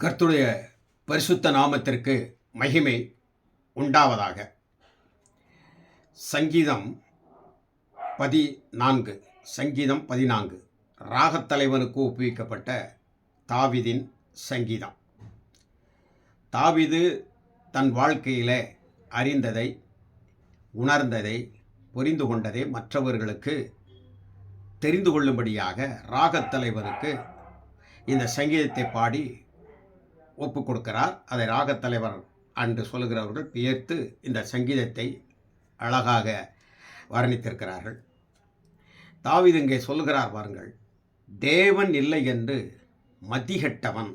கர்த்தருடைய பரிசுத்த நாமத்திற்கு மகிமை உண்டாவதாக. சங்கீதம் 14 ராகத்தலைவனுக்கு ஒப்புவிக்கப்பட்ட தாவீதின் சங்கீதம். தாவீது தன் வாழ்க்கையில் அறிந்ததை, உணர்ந்ததை, புரிந்து கொண்டதை மற்றவர்களுக்கு தெரிந்து கொள்ளும்படியாக ராகத்தலைவனுக்கு இந்த சங்கீதத்தை பாடி ஒப்பு கொடுக்கிறார். அதை ராகத்தலைவர் என்று சொல்லுகிறவர்கள் பெயர்த்து இந்த சங்கீதத்தை அழகாக வர்ணித்திருக்கிறார்கள். தாவீது இங்கே சொல்லுகிறார் பாருங்கள், தேவன் இல்லை என்று மதிகெட்டவன்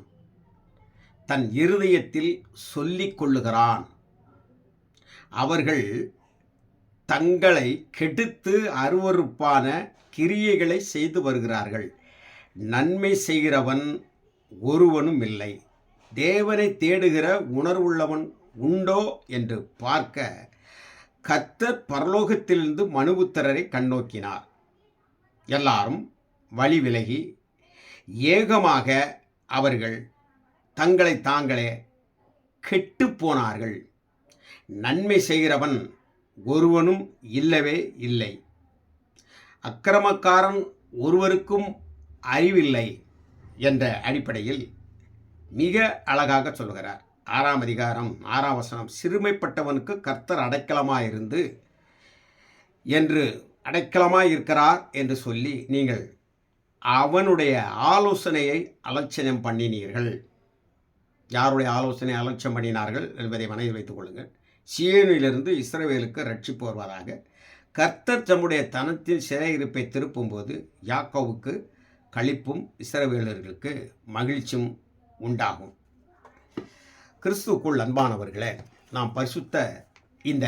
தன் இருதயத்தில் சொல்லிக் கொள்ளுகிறான். அவர்கள் தங்களை கெடுத்து அருவருப்பான கிரியைகளை செய்து வருகிறார்கள். நன்மை செய்கிறவன் ஒருவனும் இல்லை. தேவனை தேடுகிற உணர்வுள்ளவன் உண்டோ என்று பார்க்க கர்த்தர் பரலோகத்திலிருந்து மனுபுத்திரரை கண்ணோக்கினார். எல்லாரும் வழி விலகி ஏகமாக அவர்கள் தங்களை தாங்களே கெட்டுப்போனார்கள். நன்மை செய்கிறவன் ஒருவனும் இல்லவே இல்லை. அக்கிரமக்காரன் ஒருவருக்கும் அறிவில்லை என்ற அடிப்படையில் மிக அழகாக சொல்கிறார். 6ஆம் அதிகாரம் 6ஆம் வசனம், சிறுமைப்பட்டவனுக்கு கர்த்தர் அடைக்கலமாயிருந்து என்று அடைக்கலமாயிருக்கிறார் என்று சொல்லி நீங்கள் அவனுடைய ஆலோசனையை அலட்சியம் பண்ணினீர்கள். யாருடைய ஆலோசனை அலட்சியம் பண்ணினார்கள் என்பதை மனதில் வைத்துக் கொள்ளுங்கள். சீயோனிலிருந்து இஸ்ரவேலுக்கு ரட்சிப்பு வருவதாக கர்த்தர் தம்முடைய தனத்தின் சிறையிருப்பை திருப்பும்போது யாக்கோவுக்கு களிப்பும் இஸ்ரவேலர்களுக்கு மகிழ்ச்சியும் உண்டாகும். கிறிஸ்துவுக்குள் அன்பானவர்களே, நாம் பரிசுத்த இந்த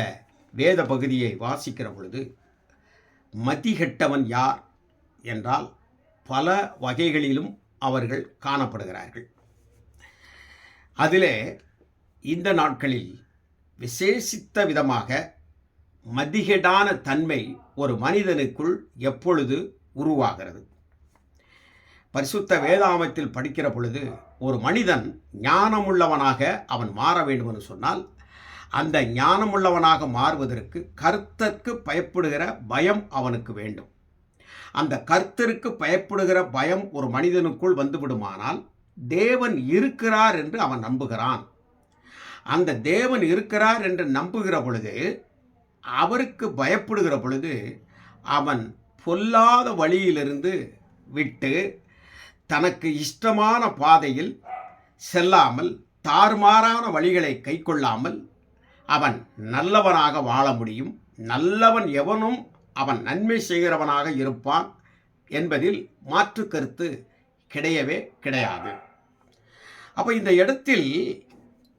வேத பகுதியை வாசிக்கிற பொழுது மதிகெட்டவன் யார் என்றால் பல வகைகளிலும் அவர்கள் காணப்படுகிறார்கள். அதிலே இந்த நாட்களில் விசேஷித்த விதமாக மதிகேடான தன்மை ஒரு மனிதனுக்குள் எப்பொழுது உருவாகிறது? பரிசுத்த வேதாகமத்தில் படிக்கிற பொழுது ஒரு மனிதன் ஞானமுள்ளவனாக அவன் மாற வேண்டும் என்று சொன்னால் அந்த ஞானமுள்ளவனாக மாறுவதற்கு கர்த்தருக்கு பயப்படுகிற பயம் அவனுக்கு வேண்டும். அந்த கர்த்தருக்கு பயப்படுகிற பயம் ஒரு மனிதனுக்குள் வந்துவிடுமானால் தேவன் இருக்கிறார் என்று அவன் நம்புகிறான். அந்த தேவன் இருக்கிறார் என்று நம்புகிற பொழுது, அவருக்கு பயப்படுகிற பொழுது அவன் பொல்லாத வழியிலிருந்து விட்டு தனக்கு இஷ்டமான பாதையில் செல்லாமல், தாறுமாறான வழிகளை கைக்கொள்ளாமல் அவன் நல்லவனாக வாழ முடியும். நல்லவன் எவனும் அவன் நன்மை செய்கிறவனாக இருப்பான் என்பதில் மாற்று கருத்து கிடையவே கிடையாது. அப்போ இந்த இடத்தில்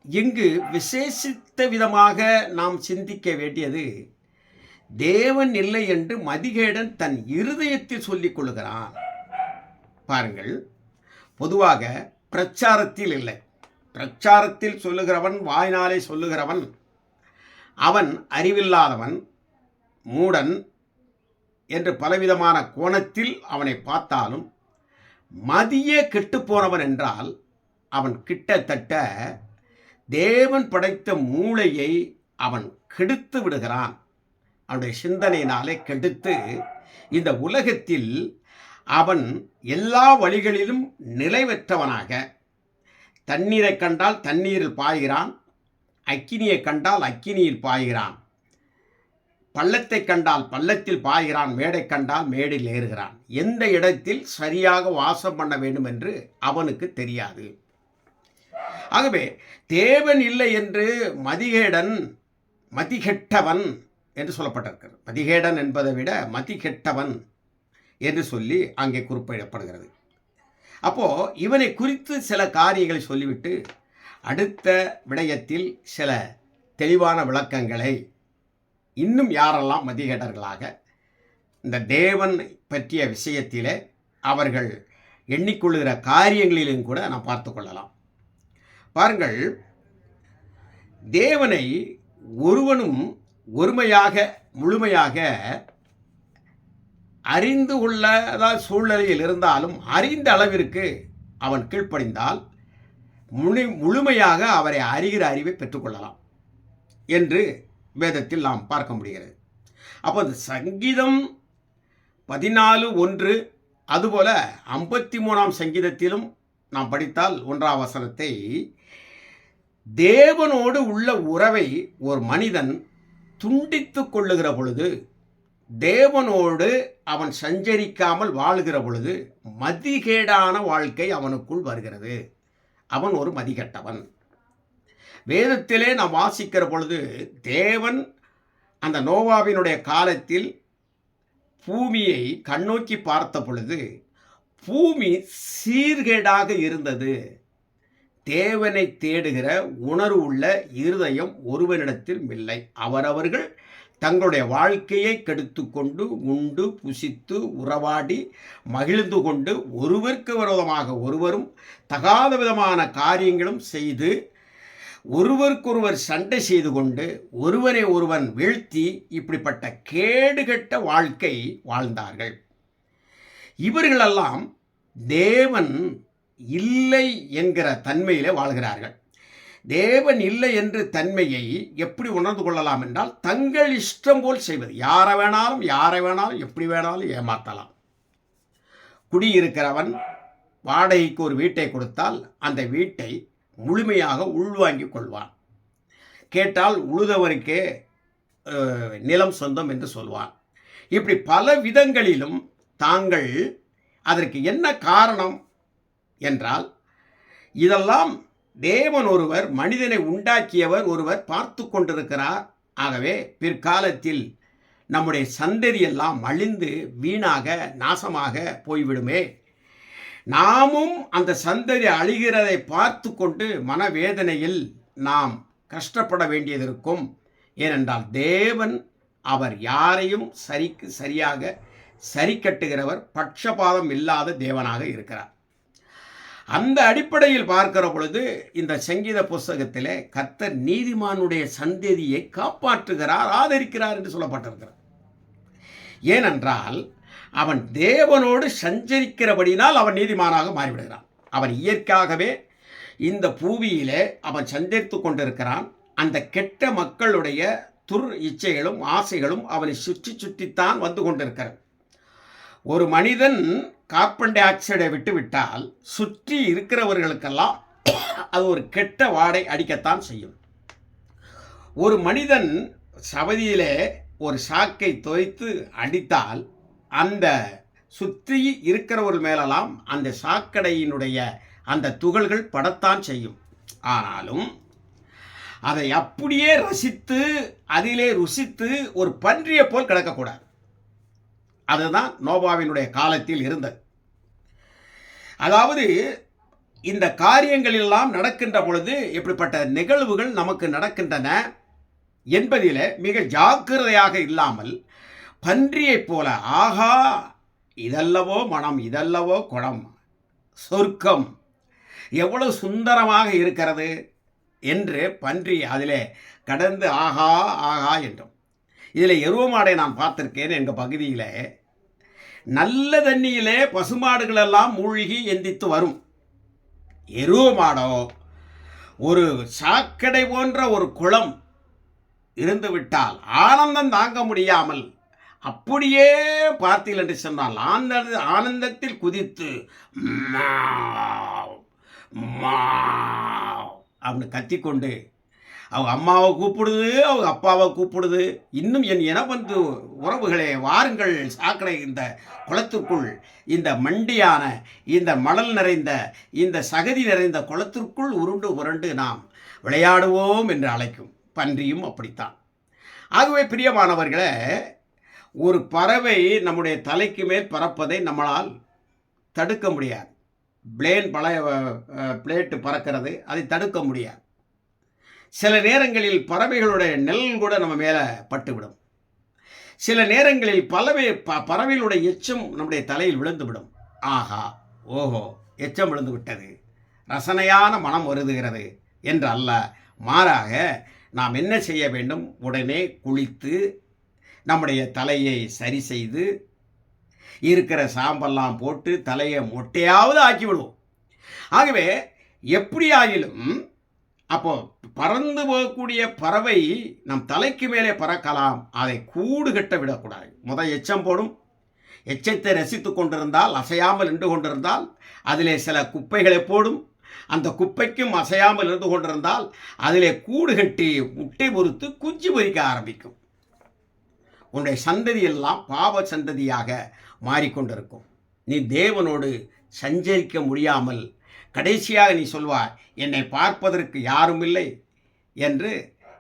இங்கு விசேஷித்த விதமாக நாம் சிந்திக்க வேண்டியது, தேவன் இல்லை என்று மதிகேடன் தன் இருதயத்தில் சொல்லிக் கொள்கிறான். பாருங்கள், பொதுவாக பிரச்சாரத்தில் இல்லை. பிரச்சாரத்தில் சொல்லுகிறவன், வாய்நாளே சொல்லுகிறவன், அவன் அறிவில்லாதவன், மூடன் என்று பலவிதமான கோணத்தில் அவனை பார்த்தாலும் மதியே கெட்டுப்போனவன் என்றால் அவன் கிட்டத்தட்ட தேவன் படைத்த மூளையை அவன் கெடுத்து விடுகிறான். அவனுடைய சிந்தனையினாலே கெடுத்து இந்த உலகத்தில் அவன் எல்லா வழிகளிலும் நிலைவற்றவனாக, தண்ணீரை கண்டால் தண்ணீரில் பாய்கிறான், அக்கினியை கண்டால் அக்கினியில் பாய்கிறான், பள்ளத்தை கண்டால் பள்ளத்தில் பாய்கிறான், மேடை கண்டால் மேடையில் ஏறுகிறான். எந்த இடத்தில் சரியாக வாசம் பண்ண வேண்டும் என்று அவனுக்கு தெரியாது. ஆகவே தேவன் இல்லை என்று மதிகெட்டவன் என்று சொல்லப்பட்டிருக்கிறது. மதிகேடன் என்பதை விட மதிகெட்டவன் என்று சொல்லி அங்கே குறிப்பிடப்படுகிறது. அப்போது இவனை குறித்து சில காரியங்களை சொல்லிவிட்டு அடுத்த விடயத்தில் சில தெளிவான விளக்கங்களை, இன்னும் யாரெல்லாம் மதிகேடர்களாக இந்த தேவன் பற்றிய விஷயத்திலே அவர்கள் எண்ணிக்கொள்ளுகிற காரியங்களிலும் கூட நாம் பார்த்து கொள்ளலாம். பாருங்கள், தேவனை ஒருவனும் ஒருமையாக முழுமையாக அறிந்து கொள்ள சூழ்நிலையில் இருந்தாலும் அறிந்த அளவிற்கு அவன் கீழ்ப்படிந்தால் முழுமையாக அவரை அறிகிற அறிவை பெற்றுக்கொள்ளலாம் என்று வேதத்தில் நாம் பார்க்க முடிகிறது. அப்போ சங்கீதம் 14:1 அதுபோல 53ஆம் சங்கீதத்திலும் நாம் படித்தால் 1ஆம் வசனத்தை, தேவனோடு உள்ள உறவை ஒரு மனிதன் துண்டித்து கொள்ளுகிற பொழுது, தேவனோடு அவன் சஞ்சரிக்காமல் வாழுகிற பொழுது மதிகேடான வாழ்க்கை அவனுக்குள் வருகிறது. அவன் ஒரு மதிகெட்டவன். வேதத்திலே நாம் வாசிக்கிற பொழுது தேவன் அந்த நோவாவினுடைய காலத்தில் பூமியை கண்ணோக்கி பார்த்த பொழுது பூமி சீர்கேடாக இருந்தது. தேவனை தேடுகிற உணர்வு உள்ள இருதயம் ஒருவனிடத்தில் இல்லை. அவரவர்கள் தங்களுடைய வாழ்க்கையை கெடுத்து கொண்டு உண்டு புசித்து உறவாடி மகிழ்ந்து கொண்டு ஒருவருக்கு விரோதமாக ஒருவரும் தகாத விதமான காரியங்களும் செய்து ஒருவருக்கொருவர் சண்டை செய்து கொண்டு ஒருவனை ஒருவன் வீழ்த்தி இப்படிப்பட்ட கேடுகெட்ட வாழ்க்கை வாழ்ந்தார்கள். இவர்களெல்லாம் தேவன் இல்லை என்கிற தன்மையிலே வாழ்கிறார்கள். தேவன் இல்லை என்று தன்மையை எப்படி உணர்ந்து கொள்ளலாம் என்றால், தங்கள் இஷ்டம் போல் செய்வது. யாரை வேணாலும் எப்படி வேணாலும் ஏமாற்றலாம். குடியிருக்கிறவன் வாடகைக்கு ஒரு வீட்டை கொடுத்தால் அந்த வீட்டை முழுமையாக உள்வாங்கிக் கொள்வான். கேட்டால் உழுதவருக்கே நிலம் சொந்தம் என்று சொல்வான். இப்படி பல விதங்களிலும் தாங்கள் அதற்கு என்ன காரணம் என்றால், இதெல்லாம் தேவன் ஒருவர், மனிதனை உண்டாக்கியவர் ஒருவர் பார்த்து கொண்டிருக்கிறார். ஆகவே பிற்காலத்தில் நம்முடைய சந்ததியெல்லாம் அழிந்து வீணாக நாசமாக போய்விடுமே, நாமும் அந்த சந்ததி அழிகிறதை பார்த்து கொண்டு மனவேதனையில் நாம் கஷ்டப்பட வேண்டியது இருக்கும். ஏனென்றால் தேவன் அவர் யாரையும் சரியாக சரி கட்டுகிறவர், பட்சபாதம் இல்லாத தேவனாக இருக்கிறார். அந்த அடிப்படையில் பார்க்கிற பொழுது இந்த சங்கீத புஸ்தகத்திலே கர்த்தர் நீதிமானுடைய சந்ததியை காப்பாற்றுகிறார், ஆதரிக்கிறார் என்று சொல்லப்பட்டிருக்கிறார். ஏனென்றால் அவன் தேவனோடு சஞ்சரிக்கிறபடினால் அவன் நீதிமானாக மாறிவிடுகிறான். அவன் இயற்கையாகவே இந்த பூமியிலே அவன் சஞ்சரித்து கொண்டிருக்கிறான். அந்த கெட்ட மக்களுடைய இச்சைகளும் ஆசைகளும் அவனை சுற்றித்தான் வந்து கொண்டிருக்கிறது. ஒரு மனிதன் கார்பன் டை ஆக்சைடை விட்டுவிட்டால் சுற்றி இருக்கிறவர்களுக்கெல்லாம் அது ஒரு கெட்ட வாடை அடிக்கத்தான் செய்யும். ஒரு மனிதன் சவதியிலே ஒரு சாக்கை தோய்த்து அடித்தால் அந்த சுற்றி இருக்கிறவர்கள் மேலெல்லாம் அந்த சாக்கடையினுடைய அந்த துகள்கள் படத்தான் செய்யும். ஆனாலும் அதை அப்படியே ரசித்து அதிலே ருசித்து ஒரு பன்றியை போல் கிடக்கக்கூடாது. அதுதான் நோவாவினுடைய காலத்தில் இருந்தது. அதாவது இந்த காரியங்களெல்லாம் நடக்கின்ற பொழுது எப்படிப்பட்ட நிகழ்வுகள் நமக்கு நடக்கின்றன என்பதில் மிக ஜாக்கிரதையாக இல்லாமல் பன்றியைப் போல, ஆகா இதல்லவோ மனம், இதல்லவோ குணம், சொர்க்கம் எவ்வளவு சுந்தரமாக இருக்கிறது என்று பன்றி அதிலே கடந்து ஆகா ஆகா என்றும். இதில் எருவமாடை நான் பார்த்திருக்கேன். எங்கள் பகுதியில் நல்ல தண்ணியிலே பசுமாடுகளெல்லாம் மூழ்கி எந்தித்து வரும். எருவமாடோ ஒரு சாக்கடை போன்ற ஒரு குளம் இருந்துவிட்டால் ஆனந்தம் தாங்க முடியாமல் அப்படியே பார்த்தீர்கள் என்று சொன்னால் ஆனந்தத்தில் குதித்து அப்படின்னு கத்திக்கொண்டு அவங்க அம்மாவை கூப்பிடுது, அவங்க அப்பாவை கூப்பிடுது. இன்னும் என் இனபந்து உறவுகளே வாருங்கள், சாக்கடை இந்த குளத்திற்குள், இந்த மண்டியான இந்த மணல் நிறைந்த இந்த சகதி நிறைந்த குளத்திற்குள் உருண்டு புரண்டு நாம் விளையாடுவோம் என்று அழைக்கும். பன்றியும் அப்படித்தான். ஆகவே பிரியமானவர்களே, ஒரு பறவை நம்முடைய தலைக்கு மேல் பறப்பதை நம்மளால் தடுக்க முடியாது. பிளேட்டு பறக்கிறது, அதை தடுக்க முடியாது. சில நேரங்களில் பறவைகளுடைய நிழல் கூட நம்ம மேலே பட்டுவிடும். சில நேரங்களில் பறவைகளுடைய எச்சம் நம்முடைய தலையில் விழுந்துவிடும். ஆஹா ஓஹோ, எச்சம் விழுந்து விட்டது, ரசனையான மனம் வருதுகிறது என்று அல்ல. மாறாக நாம் என்ன செய்ய வேண்டும்? உடனே குளித்து நம்முடைய தலையை சரி செய்து இருக்கிற சாம்பெல்லாம் போட்டு தலையை மொட்டையாவது ஆக்கிவிடுவோம். ஆகவே எப்படியாயிலும் அப்போ பறந்து போகக்கூடிய பறவை நம் தலைக்கு மேலே பறக்கலாம், அதை கூடு கட்ட விடக்கூடாது. எச்சம் போடும், எச்சத்தை ரசித்து கொண்டிருந்தால், அசையாமல் நின்று கொண்டிருந்தால் அதிலே சில குப்பைகளை போடும். அந்த குப்பைக்கும் அசையாமல் இருந்து கொண்டிருந்தால் அதிலே கூடு கட்டி முட்டை பொறுத்து குஞ்சு பொறிக்க ஆரம்பிக்கும். உன்னுடைய சந்ததி எல்லாம் பாவ சந்ததியாக மாறிக்கொண்டிருக்கும். நீ தேவனோடு சஞ்சரிக்க முடியாமல் கடைசியாக நீ சொல்வாய், என்னை பார்ப்பதற்கு யாரும் இல்லை என்று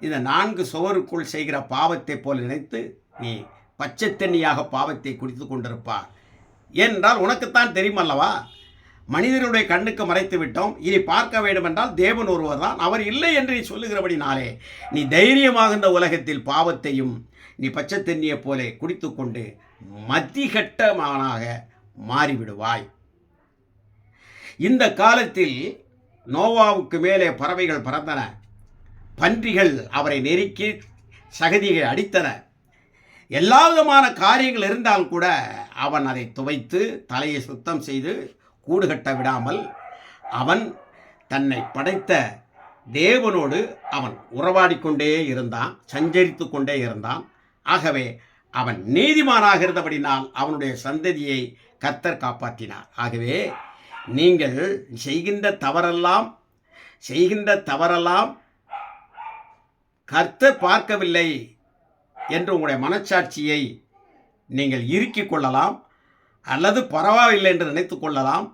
இந்த 4 சுவருக்குள் செய்கிற பாவத்தை போல் நினைத்து நீ பச்சை தண்ணியாக பாவத்தை குடித்து கொண்டிருப்பார். ஏனென்றால் உனக்குத்தான் தெரியுமல்லவா, மனிதனுடைய கண்ணுக்கு மறைத்து விட்டோம், இனி பார்க்க வேண்டுமென்றால் தேவன் ஒருவர் தான், அவர் இல்லை என்று நீ சொல்லுகிறபடினாலே நீ தைரியமாக இந்த உலகத்தில் பாவத்தையும் நீ பச்சை தண்ணியை போல குடித்து கொண்டு மதிகட்டமானாக மாறிவிடுவாய். இந்த காலத்தில் நோவாவுக்கு மேலே பறவைகள் பறந்தன, பன்றிகள் அவரை நெருக்கி சகதியை அடித்தன. எல்லா விதமான காரியங்கள் இருந்தால் கூட அவன் அதை துவைத்து தலையை சுத்தம் செய்து கூடு கட்ட விடாமல் அவன் தன்னை படைத்த தேவனோடு அவன் உறவாடிக்கொண்டே இருந்தான், சஞ்சரித்து கொண்டே இருந்தான். ஆகவே அவன் நீதிமானாக இருந்தபடினால் அவனுடைய சந்ததியை கர்த்தர் காப்பாற்றினார். ஆகவே நீங்கள் செய்கின்ற தவறெல்லாம் கர்த்தர் பார்க்கவில்லை என்று உங்களுடைய மனச்சாட்சியை நீங்கள் இறுக்கிக் கொள்ளலாம், அல்லது பரவாயில்லை என்று நினைத்து கொள்ளலாம்.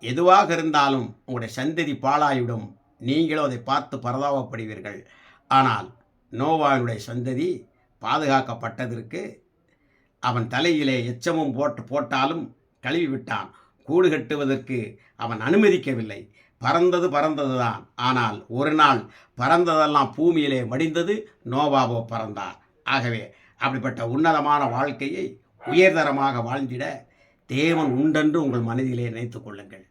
எதுவாக இருந்தாலும் உங்களுடைய சந்ததி பாழாயிடும், நீங்களும் அதை பார்த்து பரதாபப்படுவீர்கள். ஆனால் நோவாவினுடைய சந்ததி பாதுகாக்கப்பட்டதற்கு அவன் தலையிலே எச்சமும் போட்டாலும் கழுவி விட்டான். கூடு கட்டுவதற்கு அவன் அனுமதிக்கவில்லை. பறந்தது தான். ஆனால் ஒரு நாள் பறந்ததெல்லாம் பூமியிலே மடிந்தது, நோவாவோ பறந்தார். ஆகவே அப்படிப்பட்ட உன்னதமான வாழ்க்கையை உயர்தரமாக வாழ்ந்திட தேவன் உண்டென்று உங்கள் மனதிலே நினைத்துக் கொள்ளுங்கள்.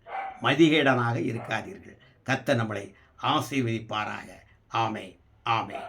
மதிகேடனாக இருக்காதீர்கள். கர்த்தர் நம்மளை ஆசீர்வதிப்பாராக. ஆமென், ஆமென்.